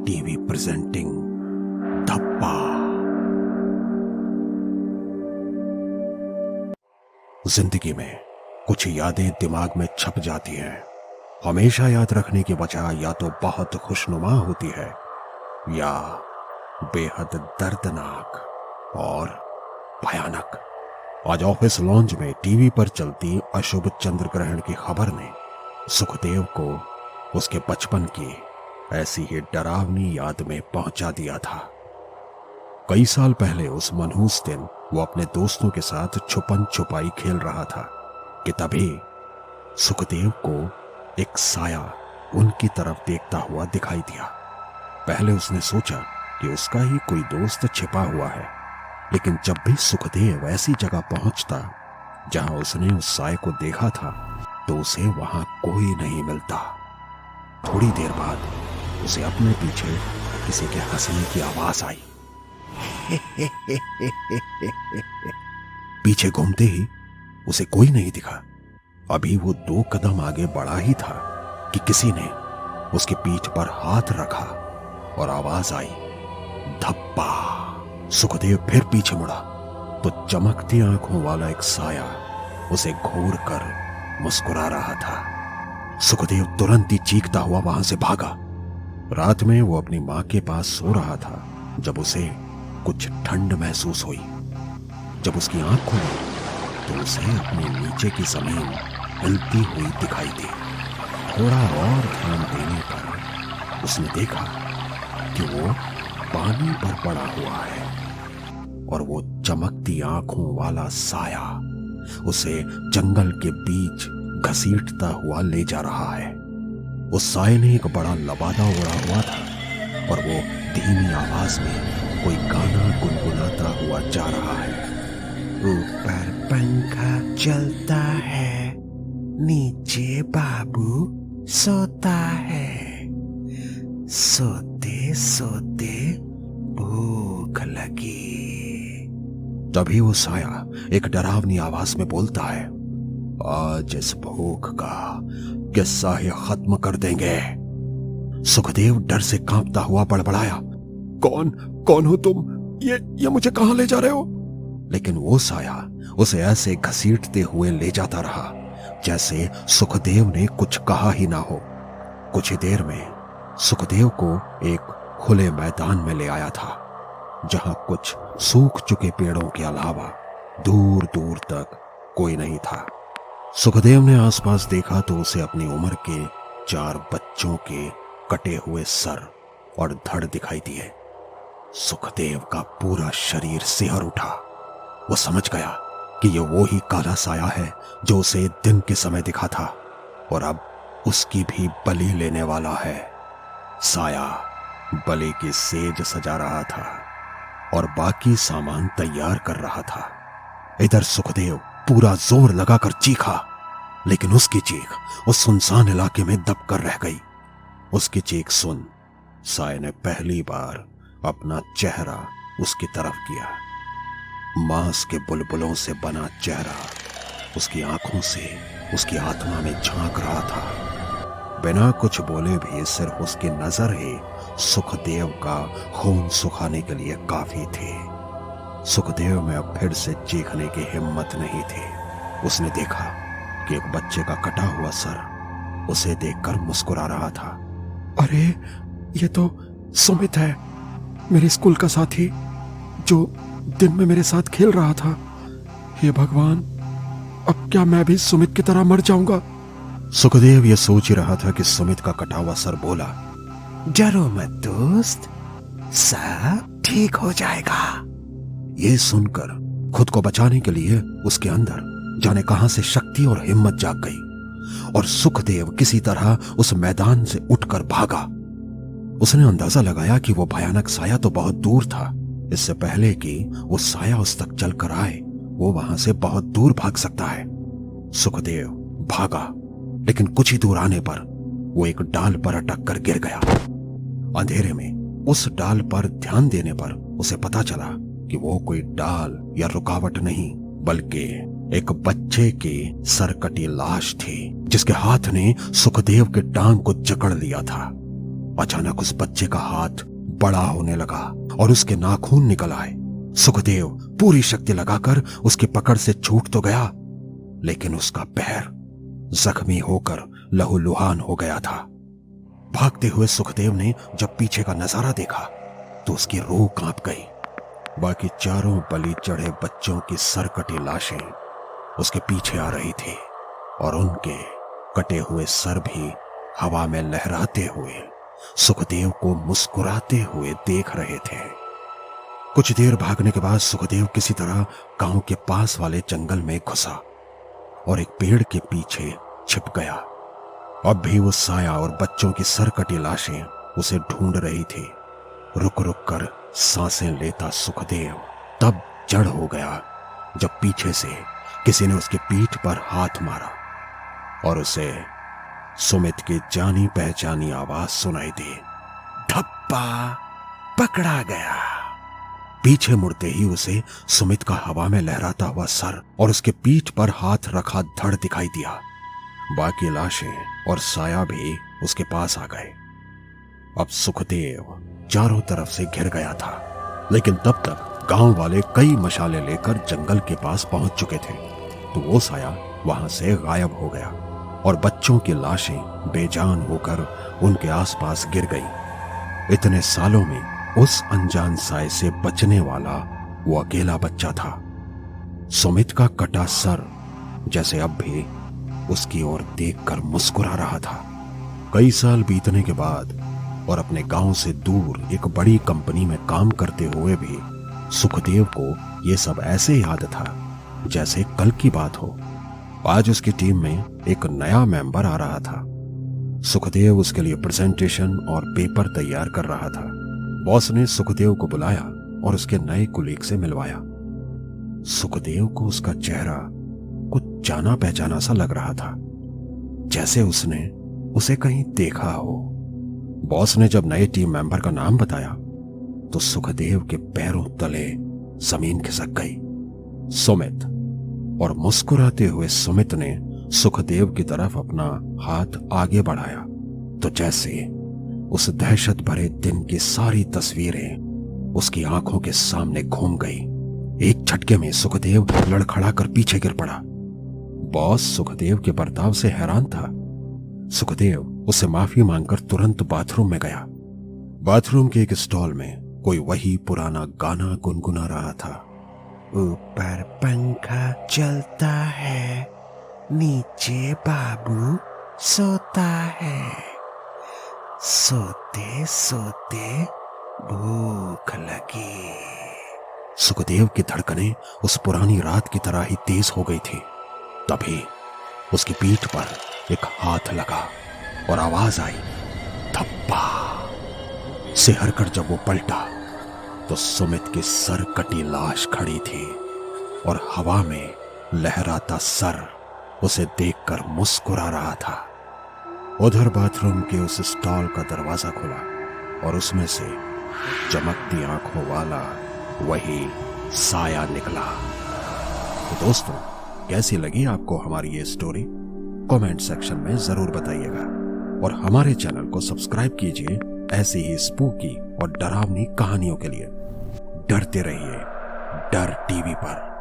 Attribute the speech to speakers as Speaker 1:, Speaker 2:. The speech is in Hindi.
Speaker 1: TV presenting धप्पा। जिंदगी में कुछ यादें दिमाग में छप जाती हैं, हमेशा याद रखने की वजह या तो बहुत खुशनुमा होती है या बेहद दर्दनाक और भयानक। आज ऑफिस लॉन्ज में टीवी पर चलती अशुभ चंद्र ग्रहण की खबर ने सुखदेव को उसके बचपन की ऐसी ही डरावनी याद में पहुंचा दिया था। कई साल पहले उस मनहूस दिन वो अपने दोस्तों के साथ छुपन छुपाई खेल रहा था कि तभी सुखदेव को एक साया उनकी तरफ देखता हुआ दिखाई दिया। पहले उसने सोचा कि उसका ही कोई दोस्त छिपा हुआ है, लेकिन जब भी सुखदेव ऐसी जगह पहुंचता जहां उसने उस साये को देखा था तो उसे वहां कोई नहीं मिलता। थोड़ी देर बाद उसे अपने पीछे किसी के हंसने की आवाज आई। पीछे घूमते ही उसे कोई नहीं दिखा। अभी वो 2 कदम आगे बढ़ा ही था कि किसी ने उसकी पीठ पर हाथ रखा और आवाज आई, धप्पा। सुखदेव फिर पीछे मुड़ा तो चमकती आंखों वाला एक साया उसे घूर कर मुस्कुरा रहा था। सुखदेव तुरंत ही चीखता हुआ वहां से भागा। रात में वो अपनी मां के पास सो रहा था जब उसे कुछ ठंड महसूस हुई। जब उसकी आंख खुली तो उसे अपने नीचे की जमीन हिलती हुई दिखाई दी। थोड़ा और ध्यान देने पर उसने देखा कि वो पानी पर पड़ा हुआ है और वो चमकती आंखों वाला साया उसे जंगल के बीच घसीटता हुआ ले जा रहा है। उस साये ने एक बड़ा लबादा ओढ़ा हुआ था और वो धीमी आवाज में कोई गाना गुनगुनाता हुआ जा रहा है। ऊपर पंखा चलता है, नीचे बाबू सोता है, सोते सोते भूख लगी। तभी वो साया एक डरावनी आवाज में बोलता है, आज इस भूख का किस्सा ही खत्म कर देंगे। सुखदेव डर से कांपता हुआ बड़बड़ाया, कौन हो तुम? ये मुझे कहां ले जा रहे हो? लेकिन वो साया उसे ऐसे घसीटते हुए ले जाता रहा जैसे सुखदेव ने कुछ कहा ही ना हो। कुछ ही देर में सुखदेव को एक खुले मैदान में ले आया था जहां कुछ सूख चुके पेड़ों के अलावा दूर दूर तक कोई नहीं था। सुखदेव ने आसपास देखा तो उसे अपनी उम्र के 4 बच्चों के कटे हुए सर और धड़ दिखाई दिए। सुखदेव का पूरा शरीर सिहर उठा। वो समझ गया कि ये वो ही काला साया है जो उसे दिन के समय दिखा था और अब उसकी भी बलि लेने वाला है। साया बलि की सेज सजा रहा था और बाकी सामान तैयार कर रहा था। इधर सुखदेव पूरा जोर लगाकर चीखा, लेकिन उसकी चीख उस सुनसान इलाके में दबकर रह गई। उसकी चीख सुन साये ने पहली बार अपना चेहरा उसकी तरफ किया। मांस के बुलबुलों से बना चेहरा उसकी आंखों से उसकी आत्मा में झांक रहा था। बिना कुछ बोले भी सिर्फ उसकी नजर ही सुखदेव का खून सुखाने के लिए काफी थी। सुखदेव में अब फिर से चीखने की हिम्मत नहीं थी। उसने देखा कि एक बच्चे का कटा हुआ सर उसे देखकर मुस्कुरा रहा था।
Speaker 2: अरे ये तो सुमित है, मेरे स्कूल का साथी जो दिन में मेरे साथ खेल रहा था। हे भगवान, अब क्या मैं भी सुमित की तरह मर जाऊंगा?
Speaker 1: सुखदेव ये सोच ही रहा था कि सुमित का कटा हुआ सर बोला,
Speaker 2: डरो मत दोस्त, सब ठीक हो जाएगा।
Speaker 1: ये सुनकर खुद को बचाने के लिए उसके अंदर जाने कहां से शक्ति और हिम्मत जाग गई और सुखदेव किसी तरह उस मैदान से उठकर भागा। उसने अंदाजा लगाया कि वो भयानक साया तो बहुत दूर था। इससे पहले कि वो साया उस तक चलकर आए वो वहां से बहुत दूर भाग सकता है। सुखदेव भागा, लेकिन कुछ ही दूर आने पर वो एक डाल पर अटक कर गिर गया। अंधेरे में उस डाल पर ध्यान देने पर उसे पता चला कि वो कोई डाल या रुकावट नहीं बल्कि एक बच्चे की सरकटी लाश थी जिसके हाथ ने सुखदेव के टांग को जकड़ लिया था। अचानक उस बच्चे का हाथ बड़ा होने लगा और उसके नाखून निकल आए। सुखदेव पूरी शक्ति लगाकर उसकी पकड़ से छूट तो गया, लेकिन उसका पैर जख्मी होकर लहूलुहान हो गया था। भागते हुए सुखदेव ने जब पीछे का नजारा देखा तो उसकी रूह कांप गई। बाकी चारों बलि चढ़े बच्चों की सरकटी लाशें उसके पीछे आ रही थी और उनके कटे हुए सर भी हवा में लहराते हुए सुखदेव को मुस्कुराते हुए देख रहे थे। कुछ देर भागने के बाद सुखदेव किसी तरह गांव के पास वाले जंगल में घुसा और एक पेड़ के पीछे छिप गया। अब भी वो साया और बच्चों की सरकटी लाशें उसे ढूंढ रही थी। रुक रुक कर सांसें लेता सुखदेव तब जड़ हो गया जब पीछे से किसी ने उसकी पीठ पर हाथ मारा और उसे सुमित की जानी पहचानी आवाज सुनाई दी, धप्पा, पकड़ा गया। पीछे मुड़ते ही उसे सुमित का हवा में लहराता हुआ सर और उसके पीठ पर हाथ रखा धड़ दिखाई दिया। बाकी लाशें और साया भी उसके पास आ गए। अब सुखदेव चारों तरफ से घिर गया था, लेकिन तब तक गांव वाले कई मशाले लेकर जंगल के पास पहुंच चुके थे, तो वो साया वहां से गायब हो गया और बच्चों की लाशें बेजान होकर उनके आसपास गिर गई। इतने सालों में उस अनजान साए से बचने वाला वो अकेला बच्चा था। सुमित का कटा सर जैसे अब भी उसकी ओर देखकर मुस्कुरा रहा था। कई साल बीतने के बाद और अपने गांव से दूर एक बड़ी कंपनी में काम करते हुए भी सुखदेव को यह सब ऐसे याद था जैसे कल की बात हो। आज उसकी टीम में एक नया मेंबर आ रहा था। सुखदेव उसके लिए प्रेजेंटेशन और पेपर तैयार कर रहा था। बॉस ने सुखदेव को बुलाया और उसके नए कुलीग से मिलवाया। सुखदेव को उसका चेहरा कुछ जाना पहचाना सा लग रहा था, जैसे उसने उसे कहीं देखा हो। बॉस ने जब नए टीम मेंबर का नाम बताया तो सुखदेव के पैरों तले जमीन खिसक गई। सुमित। और मुस्कुराते हुए सुमित ने सुखदेव की तरफ अपना हाथ आगे बढ़ाया तो जैसे उस दहशत भरे दिन की सारी तस्वीरें उसकी आंखों के सामने घूम गई। एक झटके में सुखदेव लड़खड़ाकर पीछे गिर पड़ा। बॉस सुखदेव के बर्ताव से हैरान था। सुखदेव उसे माफी मांगकर तुरंत बाथरूम में गया। बाथरूम के एक स्टॉल में कोई वही पुराना गाना गुनगुना रहा था। ऊपर पंखा चलता है, नीचे बाबू सोता है, सोते सोते भूख लगी। सुखदेव की धड़कनें उस पुरानी रात की तरह ही तेज हो गई थी। तभी उसकी पीठ पर एक हाथ लगा और आवाज आई, धप्पा। सिहर कर जब वो पलटा तो सुमित की सर कटी लाश खड़ी थी और हवा में लहराता सर उसे देखकर मुस्कुरा रहा था। उधर बाथरूम के उस स्टॉल का दरवाजा खुला और उसमें से चमकती आंखों वाला वही साया निकला। तो दोस्तों, कैसी लगी आपको हमारी ये स्टोरी? कमेंट सेक्शन में जरूर बताइएगा और हमारे चैनल को सब्सक्राइब कीजिए ऐसी ही स्पूकी और डरावनी कहानियों के लिए। डरते रहिए डर टीवी पर।